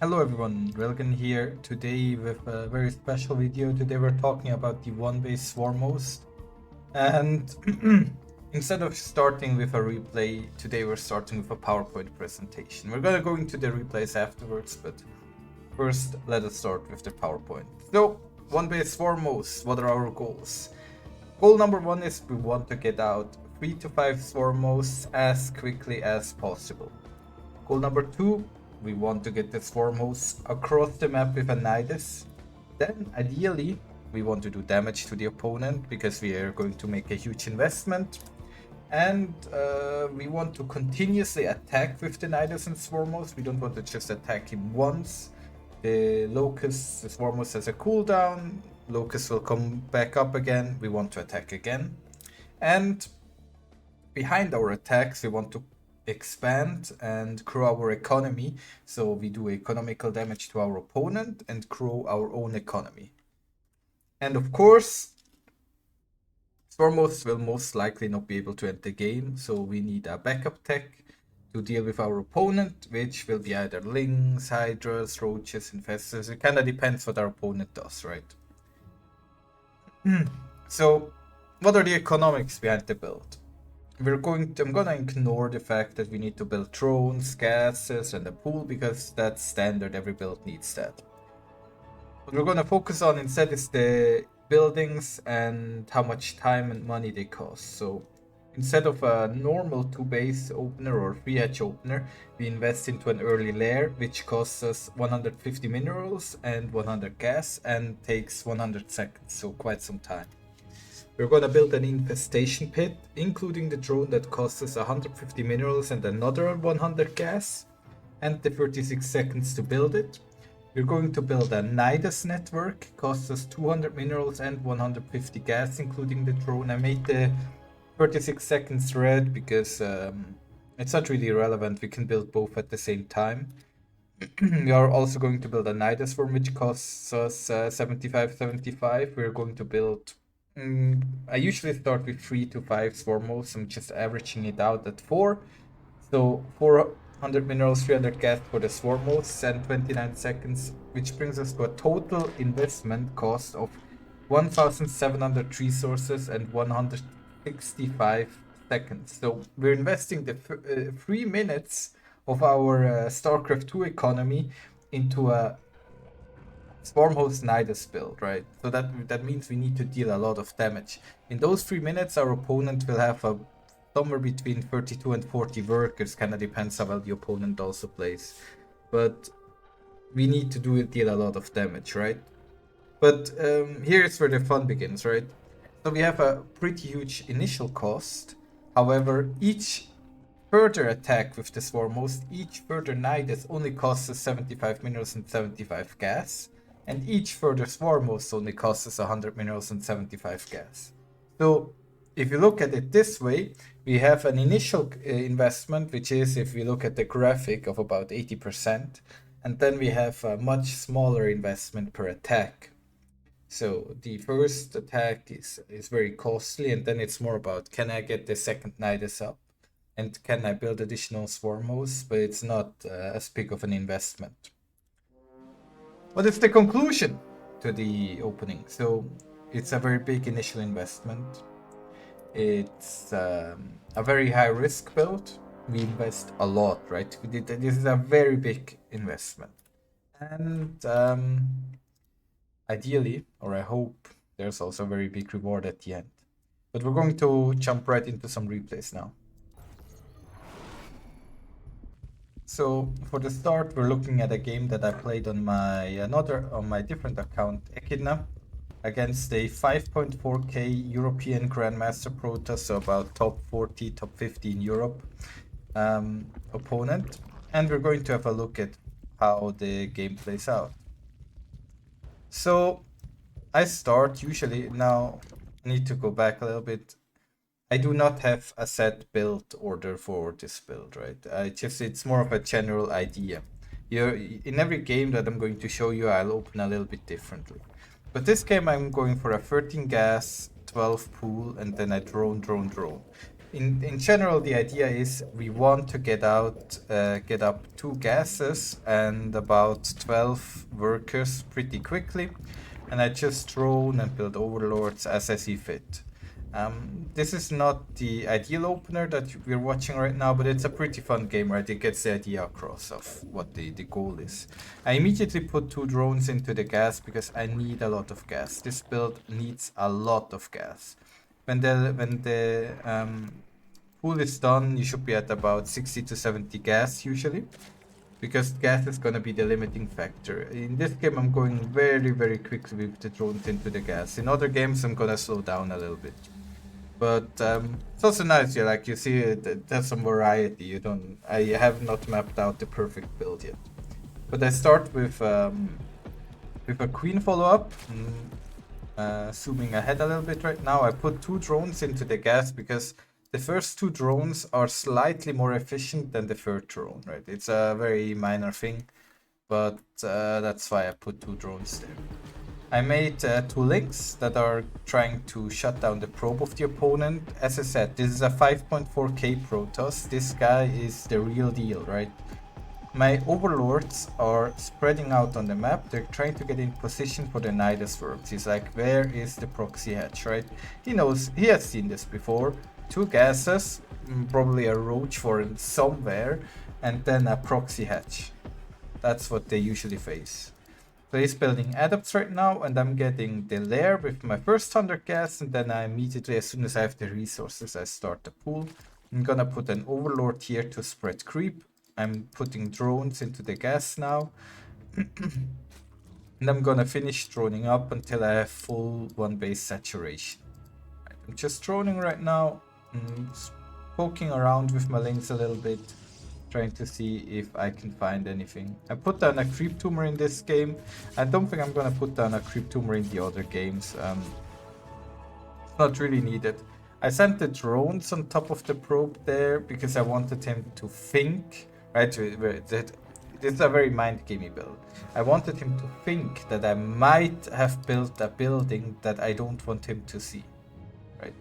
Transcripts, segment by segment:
Hello everyone, Railgan here today with a very special video. Today we're talking about the one Base Swarmhost, and instead of starting with a replay, today we're starting with a PowerPoint presentation. We're gonna go into the replays afterwards, but first let us start with the PowerPoint. So, one Base Swarmhost, what are our goals? Goal number one is we want to get out 3 to 5 Swarmhosts as quickly as possible. Goal number two, we want to get the Swarmhost across the map with a Nidus. Then, ideally, we want to do damage to the opponent because we are going to make a huge investment. And we want to continuously attack with the Nidus and Swarmhost. We don't want to just attack him once. The Locust, the Swarmhost has a cooldown. Locust will come back up again. We want to attack again. And behind our attacks, we want to expand and grow our economy, so we do economical damage to our opponent and grow our own economy. And of course, Stormhosts will most likely not be able to end the game, so we need a backup tech to deal with our opponent, which will be either Lings, Hydras, Roaches, Infestors. It kind of depends what our opponent does, right? So, what are the economics behind the build? I'm gonna ignore the fact that we need to build drones, gases, and a pool because that's standard, every build needs that. What we're gonna focus on instead is the buildings and how much time and money they cost. So instead of a normal 2 base opener or 3 hatch opener, we invest into an early lair which costs us 150 minerals and 100 gas and takes 100 seconds, so quite some time. We're gonna build an infestation pit, including the drone that costs us 150 minerals and another 100 gas, and the 36 seconds to build it. We're going to build a Nidus network, costs us 200 minerals and 150 gas, including the drone. I made the 36 seconds red because it's not really relevant, we can build both at the same time. We are also going to build a Nidus form, which costs us 75. We're going to build I usually start with 3 to 5 Swarmhosts. I'm just averaging it out at 4. So 400 minerals, 300 gas for the Swarmhosts and 29 seconds, which brings us to a total investment cost of 1,700 resources and 165 seconds. So we're investing the 3 minutes of our Starcraft 2 economy into a Swarmhost Nidus build, right? So that means we need to deal a lot of damage. In those 3 minutes, our opponent will have somewhere between 32 and 40 workers, kind of depends how well the opponent also plays. But we need to deal a lot of damage, right? But here's where the fun begins, right? So we have a pretty huge initial cost. However, each further attack with the Swarmhost, each further Nidus only costs us 75 minerals and 75 gas. And each further Swarmhost only costs us 100 minerals and 75 gas. So if you look at it this way, we have an initial investment, which is, if we look at the graphic, of about 80%. And then we have a much smaller investment per attack. So the first attack is very costly, and then it's more about, can I get the second Nidus up? And can I build additional Swarmhosts? But it's not as big of an investment. What is the conclusion to the opening? So it's a very big initial investment. It's a very high risk build. We invest a lot, right? This is a very big investment. And ideally, or I hope, there's also a very big reward at the end. But we're going to jump right into some replays now. So for the start, we're looking at a game that I played on my different account, Echidna, against a 5.4k European Grandmaster Protoss, so about top 40, top 50 in Europe opponent. And we're going to have a look at how the game plays out. So I start usually, now I need to go back a little bit. I do not have a set build order for this build, right? It's more of a general idea. In every game that I'm going to show you, I'll open a little bit differently. But this game I'm going for a 13 gas, 12 pool, and then a drone. In general, the idea is we want to get up 2 gases and about 12 workers pretty quickly, and I just drone and build overlords as I see fit. This is not the ideal opener that we're watching right now, but it's a pretty fun game, right? It gets the idea across of what the goal is. I immediately put 2 drones into the gas because I need a lot of gas. This build needs a lot of gas. When the pool is done, you should be at about 60 to 70 gas usually, because gas is gonna be the limiting factor. In this game, I'm going very, very quickly with the drones into the gas. In other games, I'm gonna slow down a little bit. But it's also nice, yeah, like you see, there's some variety. I have not mapped out the perfect build yet. But I start with a queen follow-up. Zooming ahead a little bit right now, I put 2 drones into the gas because the first 2 drones are slightly more efficient than the third drone, right? It's a very minor thing, but that's why I put 2 drones there. I made 2 links that are trying to shut down the probe of the opponent. As I said, this is a 5.4k Protoss. This guy is the real deal, right? My overlords are spreading out on the map. They're trying to get in position for the Nidus works. He's like, where is the proxy hatch, right? He knows, he has seen this before. 2 gases, probably a roach foreign somewhere, and then a proxy hatch. That's what they usually face. So he's building adepts right now, and I'm getting the lair with my first 100 gas, and then I immediately, as soon as I have the resources, I start the pool. I'm gonna put an overlord here to spread creep. I'm putting drones into the gas now. And I'm gonna finish droning up until I have full 1 base saturation. Right, I'm just droning right now, poking around with my links a little bit, trying to see if I can find anything. I put down a creep tumor in this game. I don't think I'm gonna put down a creep tumor in the other games. It's not really needed. I sent the drones on top of the probe there because I wanted him to think. Right, this is a very mind-gamey build. I wanted him to think that I might have built a building that I don't want him to see. Right.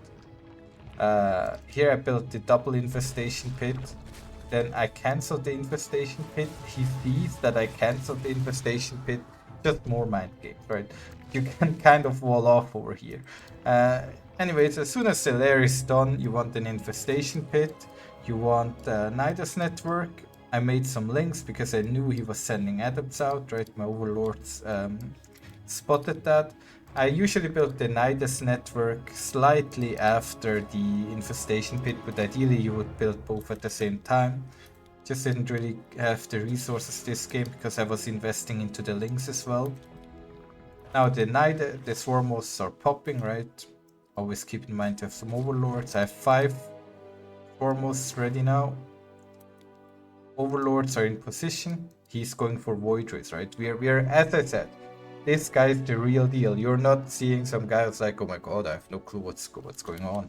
Here I built the double infestation pit. Then I canceled the infestation pit. He sees that I canceled the infestation pit. Just more mind games, right? You can kind of wall off over here. Anyways, as soon as the lair is done, you want an infestation pit. You want a Nidus network. I made some links because I knew he was sending adepts out, right? My overlords spotted that. I usually build the Nidus network slightly after the infestation pit, but ideally you would build both at the same time. Just didn't really have the resources this game because I was investing into the links as well. Now the Swarmhosts are popping, right? Always keep in mind to have some overlords. I have 5 Swarmhosts ready now. Overlords are in position. He's going for Void Rays, right? We are, as I said, this guy's the real deal. You're not seeing some guy who's like, oh my god, I have no clue what's going on.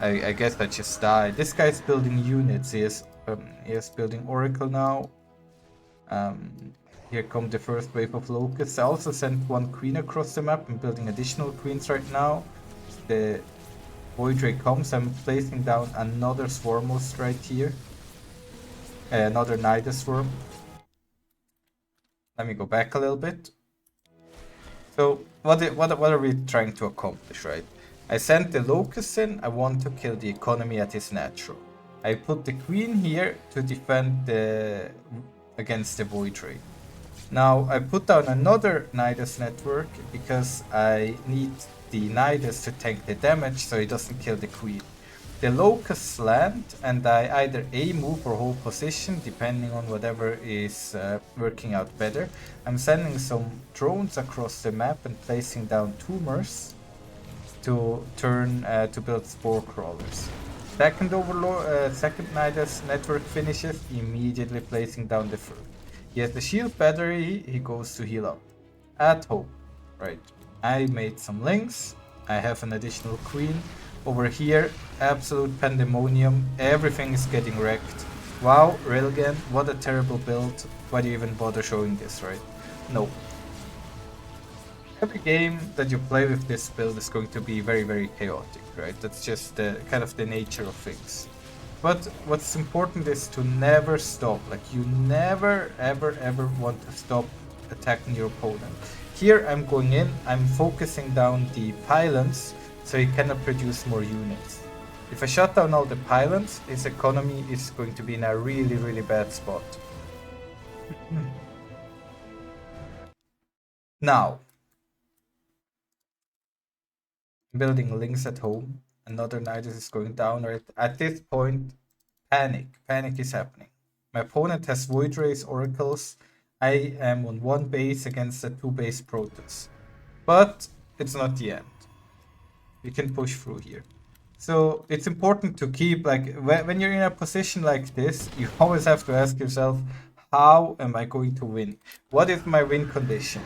I guess I just died. This guy's building units. He is building Oracle now. Here come the first wave of locusts. I also sent 1 queen across the map. I'm building additional queens right now. The Void Ray comes. I'm placing down another Swarmhost right here. Another Nidus Swarm. Let me go back a little bit. So what are we trying to accomplish, right? I sent the locusts in. I want to kill the economy at his natural. I put the queen here to defend against the Void Ray. Now I put down another Nidus network because I need the Nidus to tank the damage so he doesn't kill the queen. The locusts land and I either A, move or hold position depending on whatever is working out better. I'm sending some drones across the map and placing down tumors to turn to build spore crawlers. Second Nidus network finishes, immediately placing down the fruit. He has the shield battery, he goes to heal up. At home, right? I made some links. I have an additional queen. Over here, absolute pandemonium. Everything is getting wrecked. Wow, Railgan, what a terrible build. Why do you even bother showing this, right? No. Every game that you play with this build is going to be very, very chaotic, right? That's just kind of the nature of things. But what's important is to never stop. Like, you never, ever, ever want to stop attacking your opponent. Here I'm going in, I'm focusing down the pylons so he cannot produce more units. If I shut down all the pylons, his economy is going to be in a really, really bad spot. Now, building links at home. Another Nidus is going down, right? At this point, panic. Panic is happening. My opponent has Void Rays, Oracles. I am on one base against a 2-base Protoss. But it's not the end. We can push through here. So it's important to keep, like, when you're in a position like this, you always have to ask yourself, how am I going to win? What is my win condition?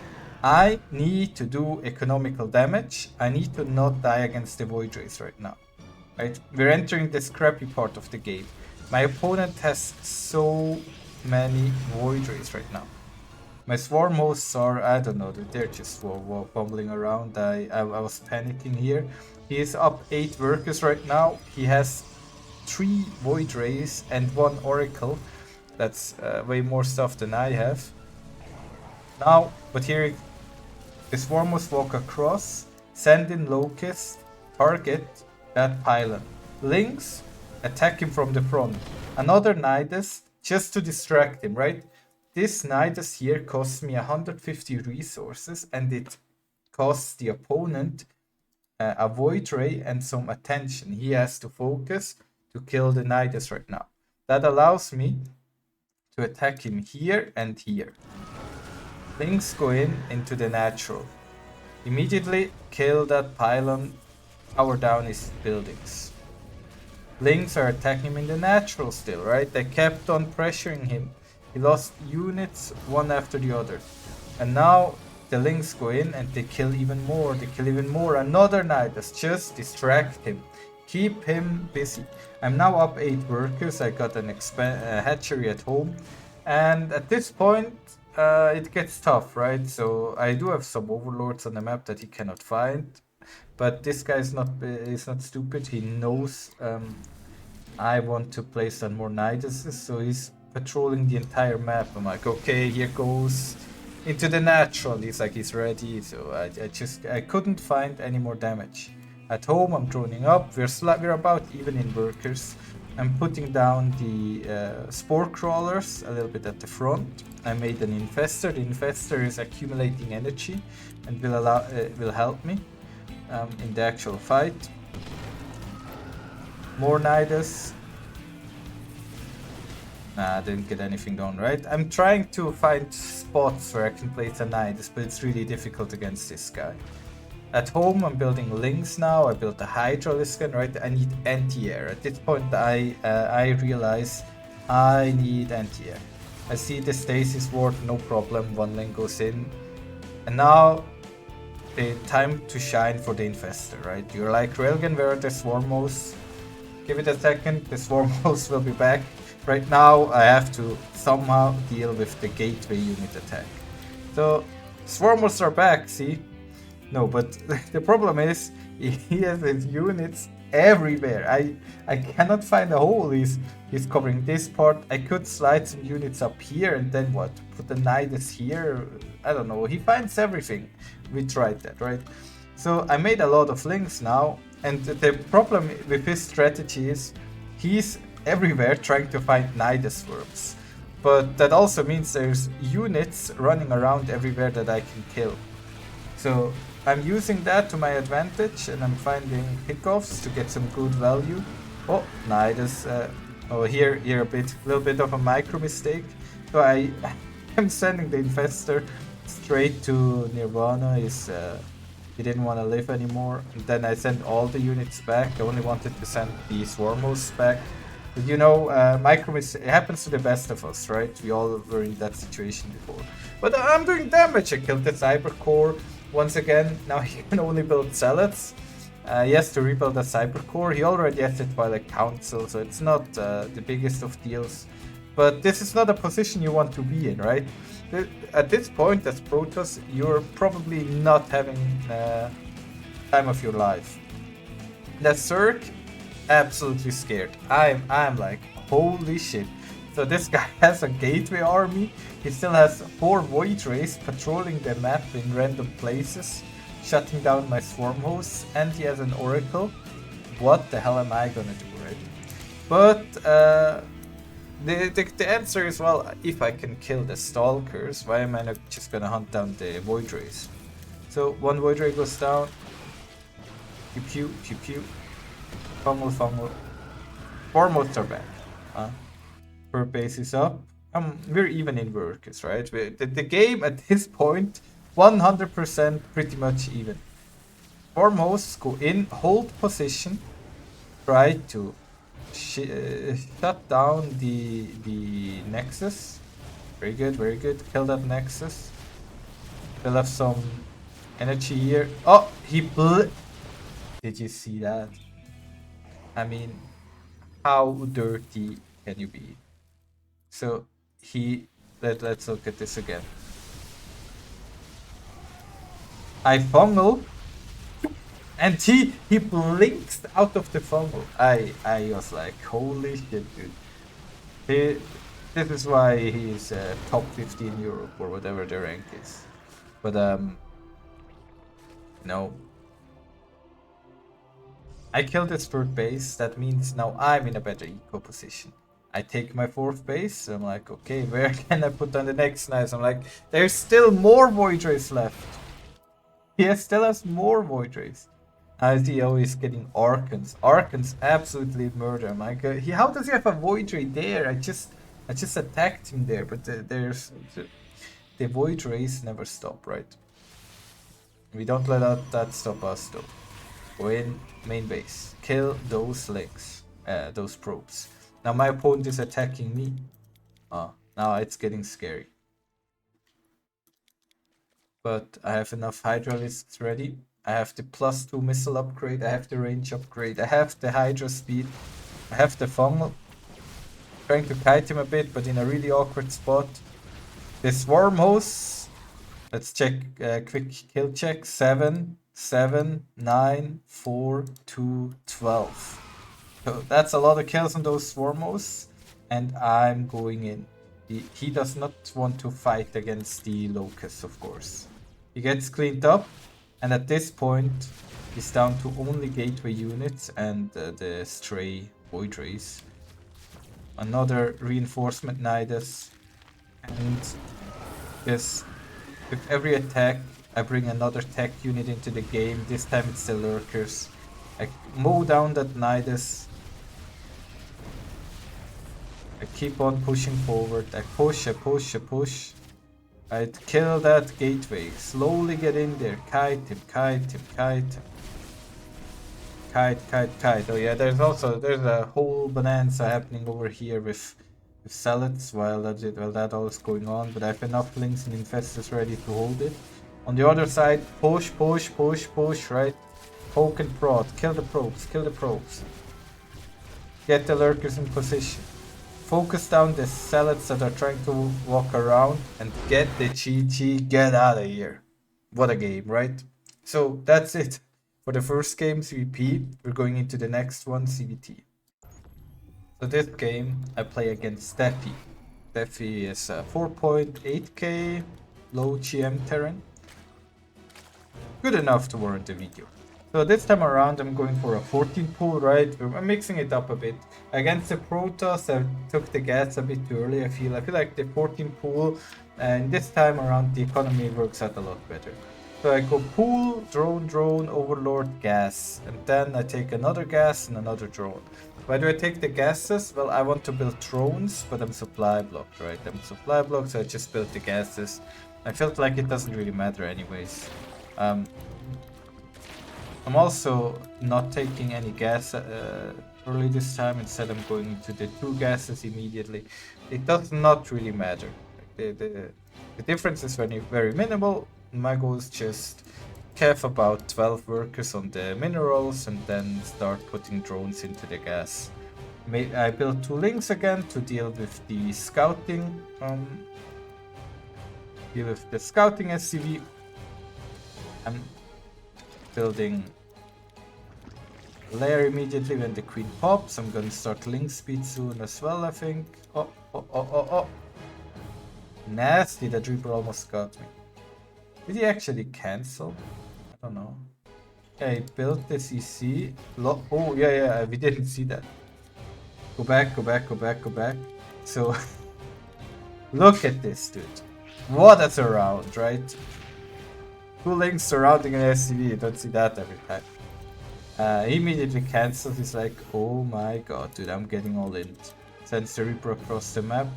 I need to do economical damage. I need to not die against the Void Rays right now. Right? We're entering the scrappy part of the game. My opponent has so many Void Rays right now. My Swarmhosts are, I don't know, they're just bumbling around. I was panicking here. He is up 8 workers right now. He has 3 Void Rays and 1 Oracle. That's way more stuff than I have. Now, but here the Swarmhosts walk across, send in Locust, target that pylon. Lynx, attack him from the front. Another Nidus, just to distract him, right? This Nidus here costs me 150 resources, and it costs the opponent a Void Ray and some attention. He has to focus to kill the Nidus right now. That allows me to attack him here and here. Things go into the natural. Immediately kill that pylon, power down his buildings. Lynx are attacking him in the natural still, right? They kept on pressuring him. He lost units one after the other. And now the Lynx go in and they kill even more. They kill even more. Another Nidus, just distract him. Keep him busy. I'm now up 8 workers. I got an hatchery at home. And at this point, it gets tough, right? So I do have some overlords on the map that he cannot find. But this guy is not stupid. He knows I want to place on more Niduses, so he's patrolling the entire map. I'm like, okay, here goes into the natural. He's like, he's ready. So I couldn't find any more damage. At home, I'm droning up. We're about even in workers. I'm putting down the spore crawlers a little bit at the front. I made an infestor. The infestor is accumulating energy and will help me in the actual fight. More Nidus. Nah, I didn't get anything done, right? I'm trying to find spots where I can place a Nidus, but it's really difficult against this guy. At home, I'm building Lynx now. I built a Hydraliscan, right? I need anti-air. At this point, I realize I need anti-air. I see the stasis ward, no problem. 1 lane goes in. And now, the time to shine for the infestor, right? You're like, Railgan, where are the Swarmhosts? Give it a second, the Swarmhosts will be back. Right now, I have to somehow deal with the gateway unit attack. So, Swarmhosts are back, see? No, but the problem is, he has his units everywhere. I cannot find a hole. He's covering this part. I could slide some units up here and then what? Put the Nidus here? I don't know. He finds everything. We tried that, right? So I made a lot of links now. And the problem with his strategy is he's everywhere trying to find Nidus worms. But that also means there's units running around everywhere that I can kill. So I'm using that to my advantage, and I'm finding pickoffs to get some good value. Oh, Nidus. Here a little bit of a micro mistake. So I'm sending the infestor straight to Nirvana. He didn't want to live anymore. And then I sent all the units back. I only wanted to send the Swarmhosts back. But you know, it happens to the best of us, right? We all were in that situation before. But I'm doing damage. I killed the Cyber Core. Once again, now he can only build Zealots. He has to rebuild a Cyber Core. He already has it by the Council, so it's not the biggest of deals. But this is not a position you want to be in, right? At this point, as Protoss, you're probably not having time of your life. The Zerg, absolutely scared. I'm like, holy shit. So this guy has a gateway army. He still has 4 Void Rays patrolling the map in random places, shutting down my Swarmhosts, and he has an Oracle. What the hell am I gonna do, right? But the answer is, well, if I can kill the Stalkers, why am I not just gonna hunt down the Void Rays? So 1 Void Ray goes down. Pew pew pew pew. Fumble fumble. Foremost are back. Per base is up. We're even in workers, right? The game at this point, 100% pretty much even. Foremost go in, hold position, try to shut down the Nexus. Very good, very good. Kill that Nexus. They'll have some energy here. Oh, did you see that? I mean, how dirty can you be? So let's look at this again. I fungal, and he blinks out of the fungal. I was like, holy shit, dude. This is why he's top 50 in Europe or whatever the rank is. But no. I killed his 3rd base. That means now I'm in a better eco position. I take my 4th base. I'm like, okay, where can I put on the next nice? I'm like, there's still more Void Rays left. He still has more Void Rays. I see always getting Archons. Archons absolutely murder. I'm like, how does he have a Void Ray there? I just attacked him there, but the Void Rays never stop, right? We don't let that stop us though. Go in, main base. Kill those links, those probes. Now my opponent is attacking me. Now it's getting scary. But I have enough Hydralisks ready. I have the +2 missile upgrade, I have the range upgrade, I have the Hydra speed, I have the funnel. Trying to kite him a bit, but in a really awkward spot. The Swarmhost. Let's check, quick kill check. 7, 7, 9, 4, 2, 12. So that's a lot of kills on those Swarmhosts. And I'm going in. He does not want to fight against the Locust, of course. He gets cleaned up. And at this point, he's down to only gateway units and the stray Void Rays. Another reinforcement Nidus. And yes, with every attack, I bring another tech unit into the game. This time it's the Lurkers. I mow down that Nidus. I keep on pushing forward. I push. I'd kill that gateway. Slowly get in there. Kite him. Kite. Oh yeah, there's a whole bonanza happening over here with Zealots while that all is going on. But I have enough links and infestors ready to hold it. On the other side, push, right? Poke and prod. Kill the probes. Get the Lurkers in position. Focus down the Zealots that are trying to walk around and get the GG, get out of here. What a game, right? So that's it for the first game, CVP. We're going into the next one, CVT. So this game, I play against Steffi. Steffi is 4.8k, low GM Terran. Good enough to warrant a video. So this time around, I'm going for a 14 pool, right? I'm mixing it up a bit. Against the Protoss, I took the gas a bit too early. I feel like the 14 pool, and this time around, the economy works out a lot better. So I go pool, drone, overlord, gas, and then I take another gas and another drone. Why do I take the gases? Well, I want to build drones, but I'm supply blocked, right? I'm supply blocked, so I just built the gases. I felt like it doesn't really matter anyways. I'm also not taking any gas early this time. Instead, I'm going into the 2 gases immediately. It does not really matter. The difference is very minimal. My goal is just have about 12 workers on the minerals and then start putting drones into the gas. I built 2 links again to deal with the scouting. Deal with the scouting SCV. I'm building layer immediately when the queen pops. I'm gonna start link speed soon as well, I think. Oh, oh, oh, oh, oh. Nasty, that Reaper almost got me. Did he actually cancel? I don't know. Yeah, he built the CC. Oh, yeah, we didn't see that. Go back, go back, go back, go back. So, look at this, dude. What a surround, right? 2 links surrounding an SCV, you don't see that every time. He immediately cancels, he's like, oh my god, dude, I'm getting all in. Sends the Reaper across the map.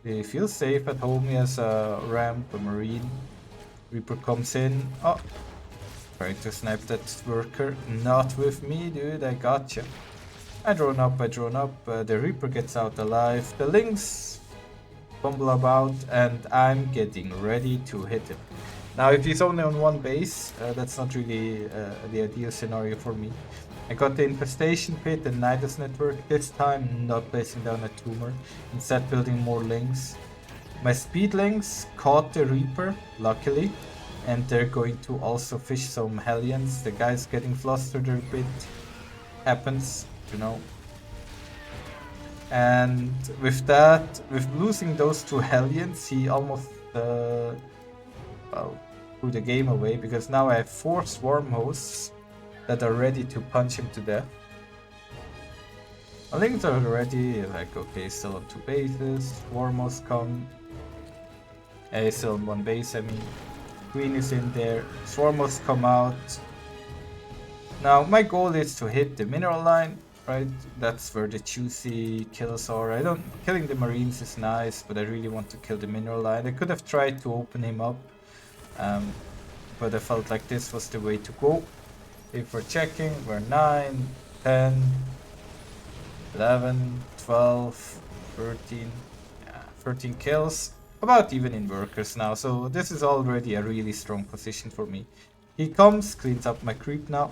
They feel safe at home, he has a ramp, a marine. Reaper comes in. Oh, trying to snipe that worker. Not with me, dude, I gotcha. I drone up. The Reaper gets out alive. The links fumble about, and I'm getting ready to hit him. Now, if he's only on 1 base, that's not really the ideal scenario for me. I got the Infestation Pit and Nidus Network, this time not placing down a tumor, instead building more links. My speed links caught the Reaper, luckily, and they're going to also fish some Hellions. The guy's getting flustered a bit, happens, you know. And with that, with losing those 2 Hellions, he almost well, threw the game away, because now I have 4 Swarmhosts that are ready to punch him to death. My links are ready, like, okay, still on 2 bases, Swarmhosts come. Still on 1 base, I mean. Queen is in there, Swarmhosts come out. Now, my goal is to hit the mineral line, right? That's where the juicy kills are. Killing the Marines is nice, but I really want to kill the mineral line. I could have tried to open him up, but I felt like this was the way to go. If we're checking, we're 9, 10, 11, 12, 13, 13 kills. About even in workers now, so this is already a really strong position for me. He comes, cleans up my creep now.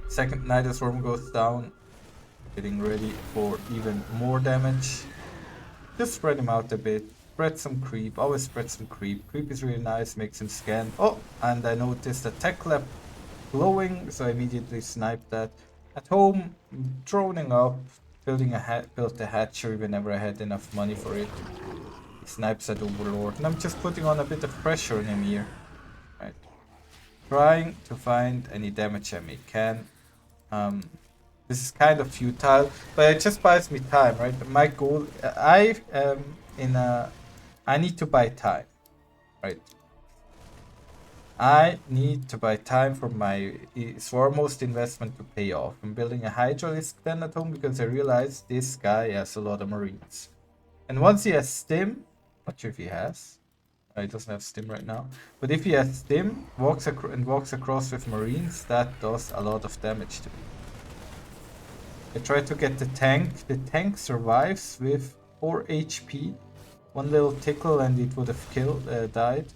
Second Nidus Worm goes down, getting ready for even more damage. Just spread him out a bit, spread some creep, always spread some creep. Creep is really nice, makes him scan. Oh, and I noticed the tech lab glowing, so I immediately sniped that. At home, droning up, built a hatchery whenever I had enough money for it. He snipes at Overlord, and I'm just putting on a bit of pressure on him here. Right. Trying to find any damage I can. This is kind of futile, but it just buys me time, right? My goal, I need to buy time, right? I need to buy time for my Swarmhost investment to pay off. I'm building a Hydralisk then at home because I realized this guy has a lot of Marines. And once he has Stim, not sure if he has. He doesn't have Stim right now. But if he has Stim, walks across with Marines, that does a lot of damage to me. I try to get the tank. The tank survives with 4 HP. One little tickle and it would have died.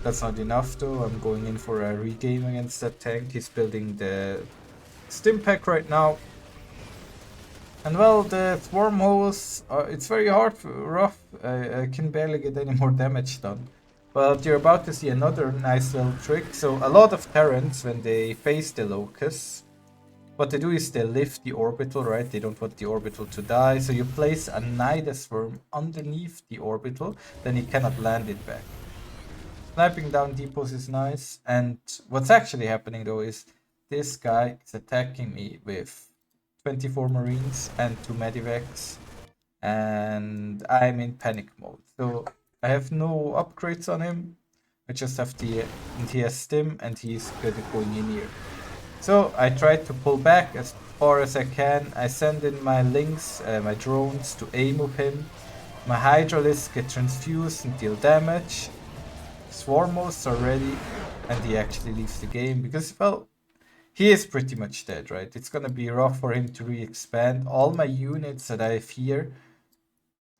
That's not enough though. I'm going in for a regame against that tank. He's building the Stim pack right now. And well, the Swarmhosts, it's very rough. I can barely get any more damage done. But you're about to see another nice little trick. So a lot of Terrans, when they face the Locusts, what they do is they lift the orbital, right? They don't want the orbital to die. So you place a Nidus Worm underneath the orbital, then he cannot land it back. Sniping down depots is nice. And what's actually happening though is this guy is attacking me with 24 Marines and 2 Medivacs, and I'm in panic mode. So I have no upgrades on him. I just have and he has Stim and he's good at going in here. So I try to pull back as far as I can. I send in my links, my drones to aim with him. My Hydralisks get transfused and deal damage. Swarmhosts are ready, and he actually leaves the game because, well, he is pretty much dead, right? It's gonna be rough for him to re-expand. All my units that I have here,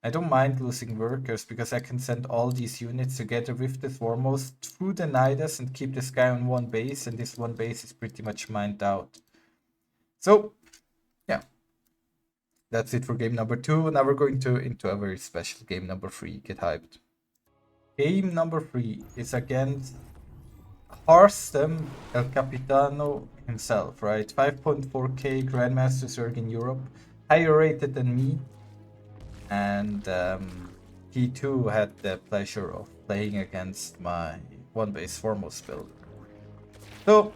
I don't mind losing workers because I can send all these units together with the Swarmhost through the Nidus and keep this guy on 1 base, and this 1 base is pretty much mined out. So, yeah. That's it for game number 2. Now we're going into a very special game number 3. Get hyped. Game number 3 is against Harstem El Capitano himself, right? 5.4k Grandmaster Zerg in Europe, higher rated than me, and he too had the pleasure of playing against my one Base Swarmhost build. So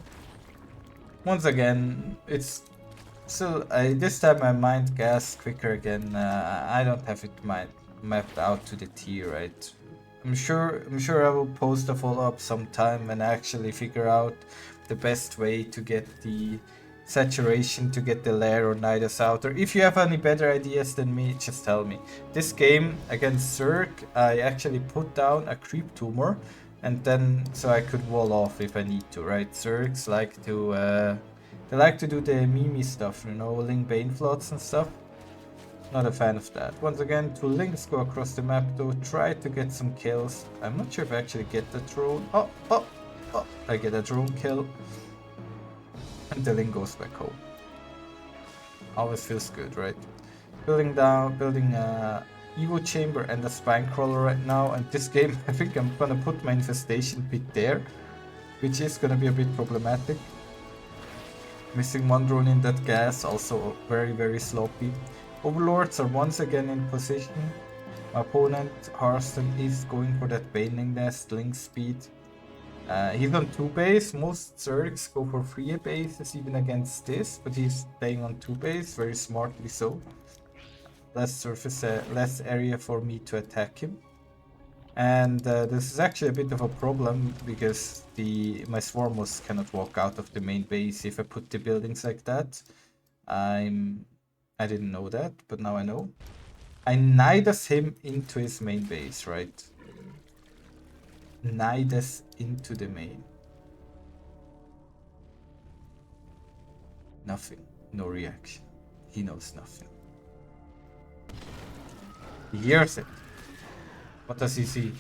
once again, it's still this time my mind gas quicker again. I don't have it mapped out to the T, right? I'm sure I will post a follow-up sometime and actually figure out the best way to get the saturation, to get the lair or Nidus out. Or if you have any better ideas than me, just tell me. This game against Zerg, I actually put down a creep tumor, and then so I could wall off if I need to, right? Zergs like to they like to do the meme stuff, you know, link bane flots and stuff. Not a fan of that. Once again, 2 links go across the map though, try to get some kills. I'm not sure if I actually get the drone. Oh, I get a drone kill. And the link goes back home. Always feels good, right? Building a Evo chamber and a spine crawler right now. And this game, I think I'm gonna put my infestation pit there, which is gonna be a bit problematic. Missing 1 drone in that gas, also very, very sloppy. Overlords are once again in position. My opponent, Harston, is going for that Baneling Nest, link speed. He's on 2 base. Most Zergs go for 3 bases even against this, but he's playing on 2 base, very smartly so. Less surface, less area for me to attack him. And this is actually a bit of a problem because my Swarmhost cannot walk out of the main base if I put the buildings like that. I didn't know that, but now I know. I Nidus him into his main base, right? Nidus into the main. Nothing. No reaction. He knows nothing. He hears it. What does he see?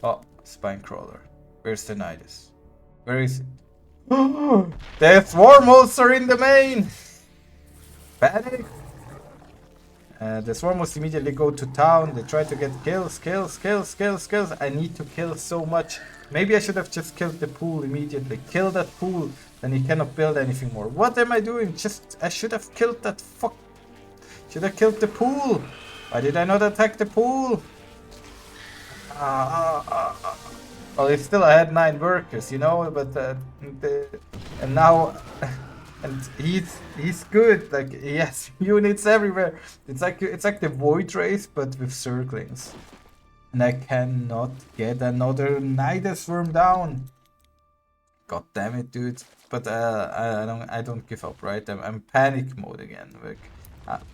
Oh, spine crawler. Where's the Nidus? Where is it? The Swarmhosts are in the main! Panic! The Swarmhosts immediately go to town. They try to get kills. I need to kill so much. Maybe I should have just killed the pool immediately. Kill that pool, then he cannot build anything more. What am I doing? I should have killed that fuck. Should have killed the pool. Why did I not attack the pool? Well, it's still I had 9 workers, you know, but and now and he's good. Like he has units everywhere. It's like the Void Race but with Zerglings. And I cannot get another Nidus Worm down. God damn it, dude! But I don't give up, right? I'm panic mode again. Like,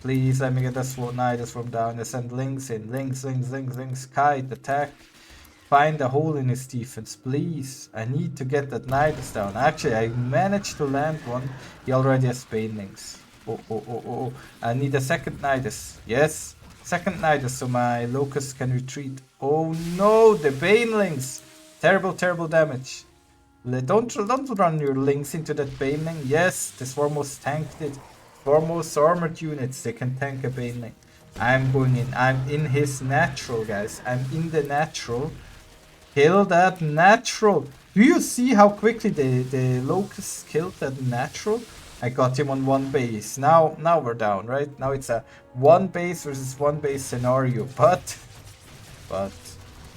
please let me get this Nidus Worm down. I send links in, links, kite, attack. Find a hole in his defense, please. I need to get that Nidus down. Actually, I managed to land one. He already has Banelings. Oh. I need a second Nidus. Yes, second Nidus so my Locust can retreat. Oh no, the Banelings. Terrible damage. Don't run your links into that Baneling. Yes, the Swarmhost tanked it. Swarmhost armored units, they can tank a Baneling. I'm going in. I'm in his natural, guys. I'm in the natural. Kill that natural. Do you see how quickly the Locust killed that natural? I got him on 1 base. Now we're down, right? Now it's a 1 base versus 1 base scenario. But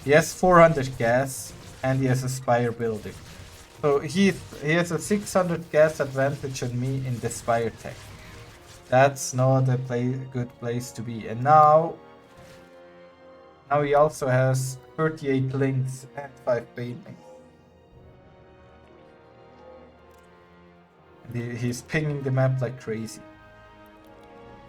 he has 400 gas and he has a Spire building. So he has a 600 gas advantage on me in the Spire tech. That's not a good place to be. And now he also has 38 links and 5 Banelings. He's pinging the map like crazy.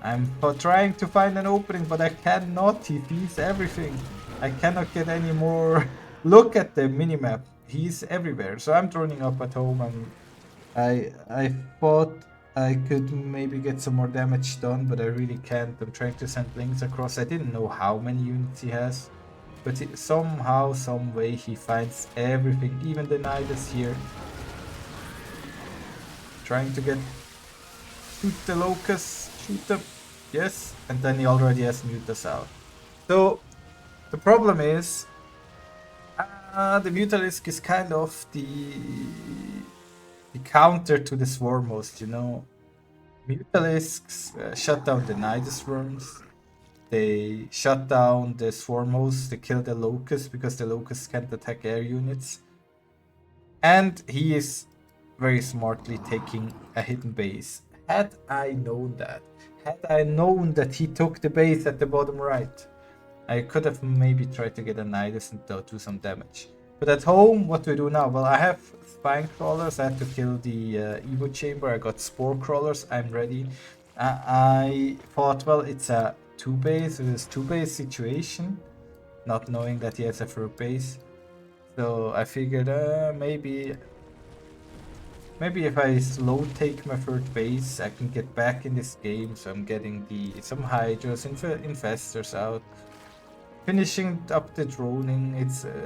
I'm trying to find an opening, but I cannot. He sees everything. I cannot get any more. Look at the minimap. He's everywhere. So I'm droning up at home, and I thought I could maybe get some more damage done, but I really can't. I'm trying to send links across. I didn't know how many units he has, but somehow, some way, he finds everything, even the Nidus here. Trying to get shoot the locust, shoot them. Yes, and then he already has Mutas out. So the problem is, the Mutalisk is kind of the counter to the Swarmhost, you know. Mutalisks shut down the Nidus worms. They shut down the Swarmhost. They kill the Locust because the Locust can't attack air units. And he is very smartly taking a hidden base. Had I known that he took the base at the bottom right, I could have maybe tried to get a Nidus and do some damage. But at home, what do we do now? Well, I have Spine Crawlers. I had to kill the Evo Chamber. I got Spore Crawlers. I'm ready. I thought, well, it's a 2-base. It is 2-base situation. Not knowing that he has a 3rd base. So I figured maybe if I slow take my 3rd base, I can get back in this game. So I'm getting some Hydras, Infestors out. Finishing up the droning,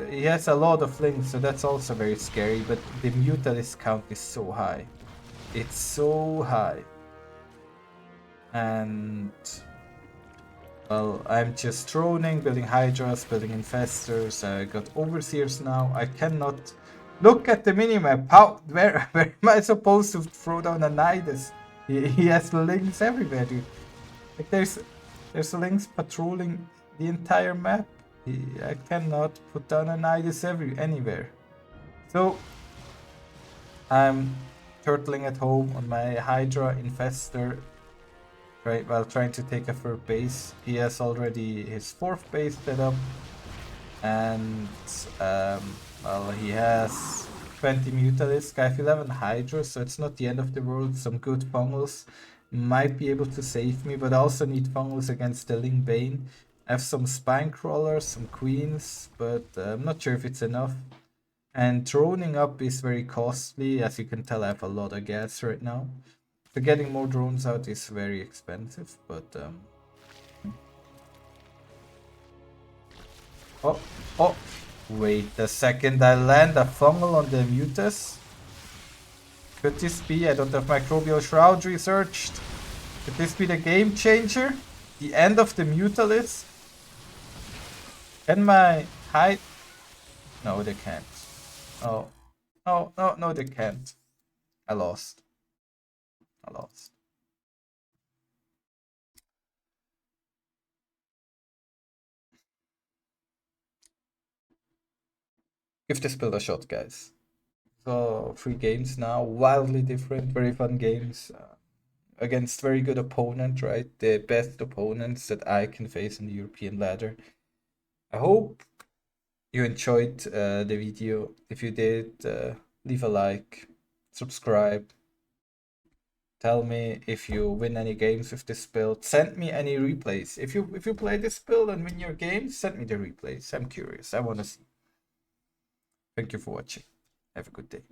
he has a lot of links, so that's also very scary, but the Mutalist count is so high. It's so high. And well, I'm just droning, building Hydras, building Infestors. I got Overseers now. I cannot look at the minimap. Where am I supposed to throw down a Nidus? He has links everywhere, dude. Like there's links patrolling the entire map. I cannot put down a Nidus anywhere. So I'm turtling at home on my Hydra Infestor, right, while trying to take a 3rd base. He has already his 4th base set up, and well, he has 20 Mutalisk. I have 11 Hydras, so it's not the end of the world. Some good fungals might be able to save me, but I also need fungals against the Ling Bane. I have some Spine Crawlers, some Queens, but I'm not sure if it's enough. And droning up is very costly. As you can tell, I have a lot of gas right now. So getting more drones out is very expensive, but oh, wait a second, I land a fungal on the Mutas. Could this be? I don't have Microbial Shroud researched. Could this be the game changer? The end of the Mutalist? Can my hide? No, they can't. Oh, no, they can't. I lost. Give this build a shot, guys. So 3 games now, wildly different, very fun games. Against very good opponent, right? The best opponents that I can face in the European ladder. I hope you enjoyed the video. If you did, leave a like, subscribe. Tell me if you win any games with this build. Send me any replays. If you play this build and win your games, send me the replays. I'm curious. I want to see. Thank you for watching. Have a good day.